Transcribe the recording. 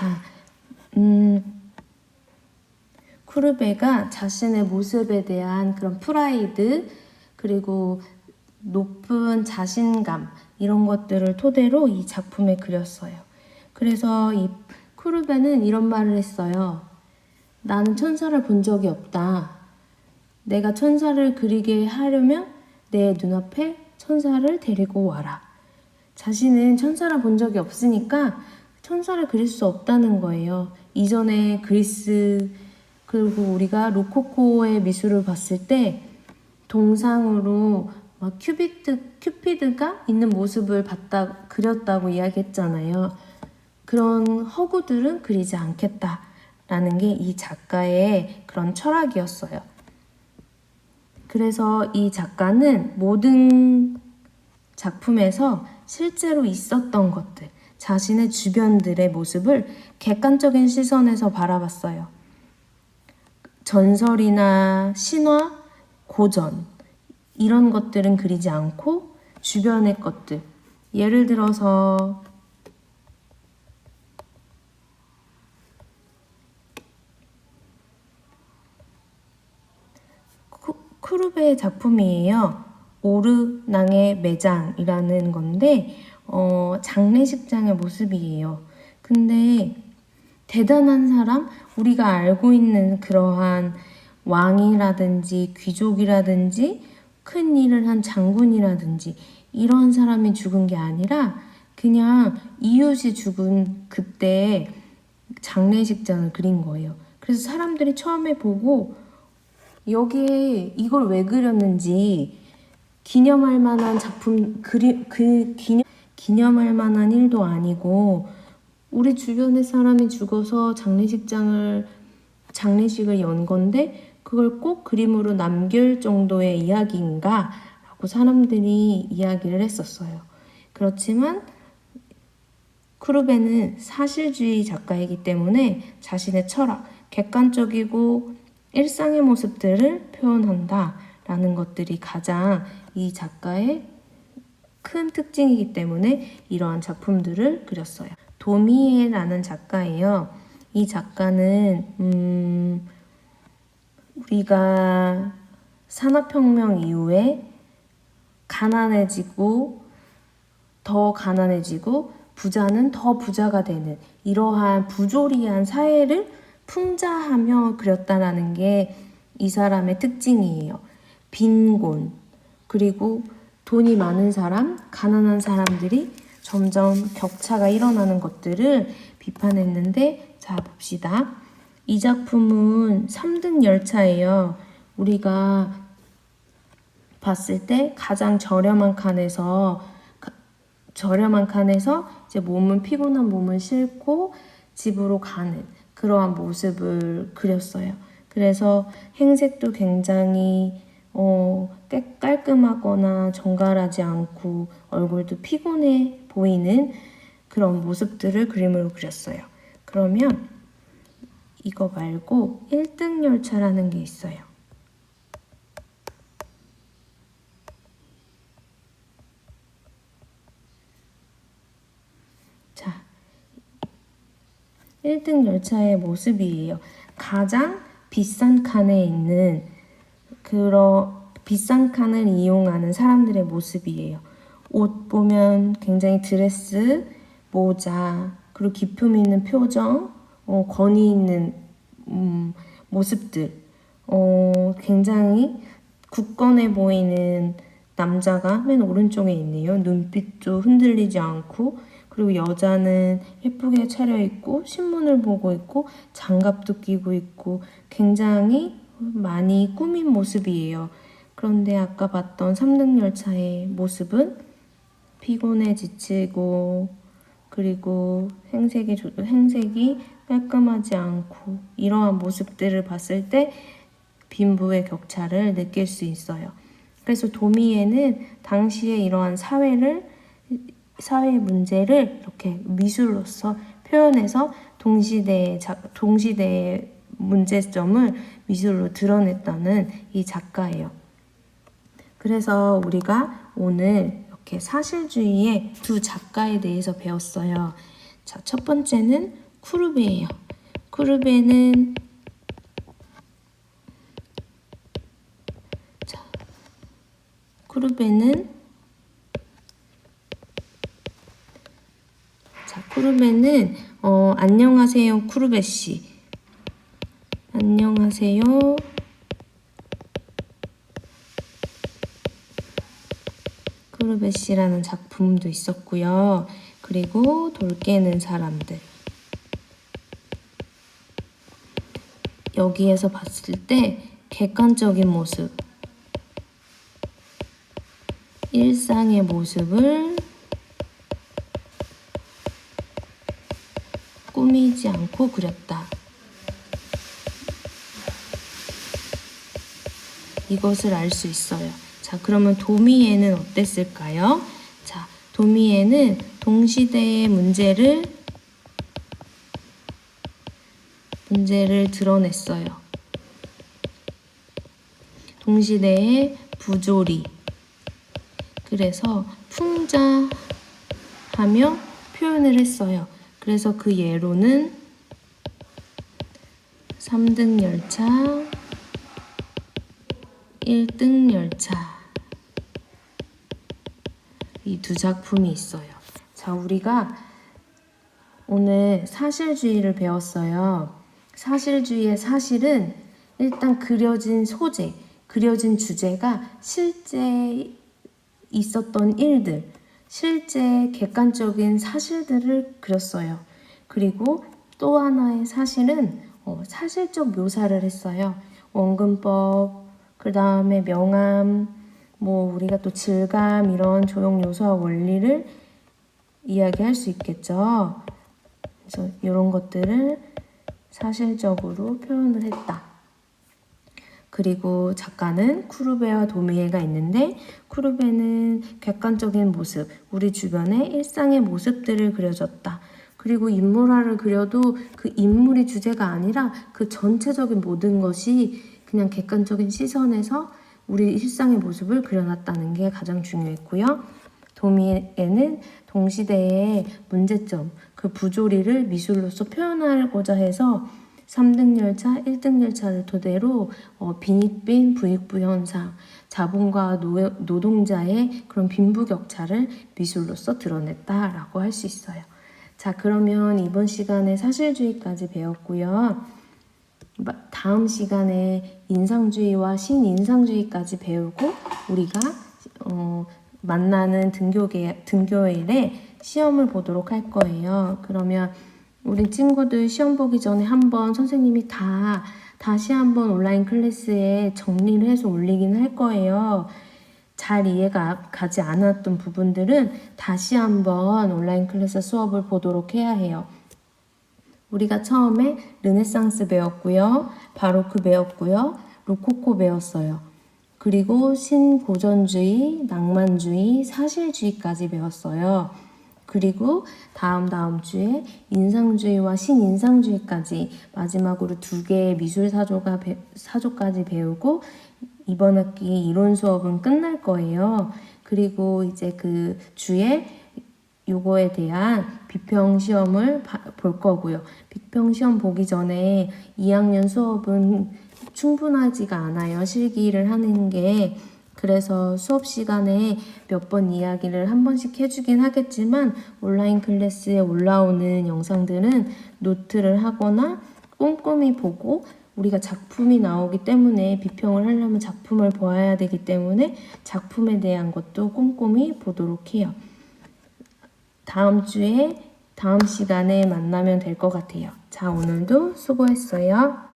자, 쿠르베가 자신의 모습에 대한 그런 프라이드, 그리고 높은 자신감, 이런 것들을 토대로 이 작품에 그렸어요. 그래서 이 쿠르베는 이런 말을 했어요. 나는 천사를 본 적이 없다. 내가 천사를 그리게 하려면 내 눈앞에 천사를 데리고 와라. 자신은 천사를 본 적이 없으니까 천사를 그릴 수 없다는 거예요. 이전에 그리스, 그리고 우리가 로코코의 미술을 봤을 때 동상으로 막 큐피드가 있는 모습을 그렸다고 이야기했잖아요. 그런 허구들은 그리지 않겠다라는 게 이 작가의 그런 철학이었어요. 그래서 이 작가는 모든 작품에서 실제로 있었던 것들, 자신의 주변들의 모습을 객관적인 시선에서 바라봤어요. 전설이나 신화, 고전, 이런 것들은 그리지 않고 주변의 것들, 예를 들어서 쿠르베의 작품이에요. 오르낭의 매장이라는 건데 장례식장의 모습이에요. 근데 대단한 사람, 우리가 알고 있는 그러한 왕이라든지 귀족이라든지 큰 일을 한 장군이라든지 이런 사람이 죽은 게 아니라 그냥 이웃이 죽은 그때 장례식장을 그린 거예요. 그래서 사람들이 처음에 보고 여기에 이걸 왜 그렸는지 기념할 만한 작품, 기념할 만한 일도 아니고 우리 주변에 사람이 죽어서 장례식을 연 건데 그걸 꼭 그림으로 남길 정도의 이야기인가? 라고 사람들이 이야기를 했었어요. 그렇지만 쿠르베는 사실주의 작가이기 때문에 자신의 철학, 객관적이고 일상의 모습들을 표현한다 라는 것들이 가장 이 작가의 큰 특징이기 때문에 이러한 작품들을 그렸어요. 도미에라는 작가예요. 이 작가는 우리가 산업혁명 이후에 더 가난해지고 부자는 더 부자가 되는 이러한 부조리한 사회를 풍자하며 그렸다라는 게 이 사람의 특징이에요. 빈곤, 그리고 돈이 많은 사람, 가난한 사람들이 점점 격차가 일어나는 것들을 비판했는데, 자 봅시다. 이 작품은 3등 열차예요. 우리가 봤을 때 가장 저렴한 칸에서 이제 피곤한 몸을 싣고 집으로 가는 그러한 모습을 그렸어요. 그래서 행색도 굉장히 깔끔하거나 정갈하지 않고 얼굴도 피곤해 보이는 그런 모습들을 그림으로 그렸어요. 그러면 이거 말고 1등 열차라는 게 있어요. 자, 1등 열차의 모습이에요. 가장 비싼 칸에 있는 비싼 칸을 이용하는 사람들의 모습이에요. 옷 보면 굉장히 드레스, 모자, 그리고 기품 있는 표정, 권위 있는 모습들, 굉장히 굳건해 보이는 남자가 맨 오른쪽에 있네요. 눈빛도 흔들리지 않고, 그리고 여자는 예쁘게 차려입고 신문을 보고 있고 장갑도 끼고 있고 굉장히 많이 꾸민 모습이에요. 그런데 아까 봤던 3등 열차의 모습은 피곤해 지치고, 그리고 행색이 깔끔하지 않고 이러한 모습들을 봤을 때 빈부의 격차를 느낄 수 있어요. 그래서 도미에는 당시에 이러한 사회의 문제를 이렇게 미술로서 표현해서 동시대의 문제점을 미술로 드러냈다는 이 작가예요. 그래서 우리가 오늘 이렇게 사실주의의 두 작가에 대해서 배웠어요. 자, 첫 번째는 쿠르베예요. 쿠르베는 쿠르베는 안녕하세요 쿠르베 씨. 안녕하세요. 쿠르베 씨라는 작품도 있었고요. 그리고 돌 깨는 사람들. 여기에서 봤을 때 객관적인 모습, 일상의 모습을 꾸미지 않고 그렸다. 이것을 알 수 있어요. 자, 그러면 도미에는 어땠을까요? 자, 도미에는 동시대의 문제를 드러냈어요. 동시대의 부조리. 그래서 풍자하며 표현을 했어요. 그래서 그 예로는 3등 열차, 1등 열차. 이 두 작품이 있어요. 자, 우리가 오늘 사실주의를 배웠어요. 사실주의의 사실은 일단 그려진 소재, 그려진 주제가 실제 있었던 일들, 실제 객관적인 사실들을 그렸어요. 그리고 또 하나의 사실은 사실적 묘사를 했어요. 원근법, 그 다음에 명암, 우리가 또 질감 이런 조형 요소와 원리를 이야기할 수 있겠죠. 그래서 이런 것들을 사실적으로 표현을 했다. 그리고 작가는 쿠르베와 도미에가 있는데 쿠르베는 객관적인 모습, 우리 주변의 일상의 모습들을 그려줬다. 그리고 인물화를 그려도 그 인물이 주제가 아니라 그 전체적인 모든 것이 그냥 객관적인 시선에서 우리 일상의 모습을 그려놨다는 게 가장 중요했고요. 도미에는 동시대의 문제점, 그 부조리를 미술로서 표현하고자 해서 3등 열차, 1등 열차를 토대로 빈익빈 부익부 현상, 자본과 노동자의 그런 빈부격차를 미술로서 드러냈다라고 할 수 있어요. 자, 그러면 이번 시간에 사실주의까지 배웠고요. 다음 시간에 인상주의와 신인상주의까지 배우고 우리가 만나는 등교일에 시험을 보도록 할 거예요. 그러면 우리 친구들 시험 보기 전에 한번 선생님이 다시 한번 온라인 클래스에 정리를 해서 올리긴 할 거예요. 잘 이해가 가지 않았던 부분들은 다시 한번 온라인 클래스 수업을 보도록 해야 해요. 우리가 처음에 르네상스 배웠고요. 바로크 배웠고요. 로코코 배웠어요. 그리고 신고전주의, 낭만주의, 사실주의까지 배웠어요. 그리고 다음 주에 인상주의와 신인상주의까지 마지막으로 2개의 미술 사조까지 배우고 이번 학기 이론 수업은 끝날 거예요. 그리고 이제 그 주에 요거에 대한 비평 시험을 볼 거고요. 비평 시험 보기 전에 2학년 수업은 충분하지가 않아요. 실기를 하는 게. 그래서 수업 시간에 몇 번 이야기를 한 번씩 해주긴 하겠지만 온라인 클래스에 올라오는 영상들은 노트를 하거나 꼼꼼히 보고 우리가 작품이 나오기 때문에 비평을 하려면 작품을 보아야 되기 때문에 작품에 대한 것도 꼼꼼히 보도록 해요. 다음 시간에 만나면 될 것 같아요. 자, 오늘도 수고했어요.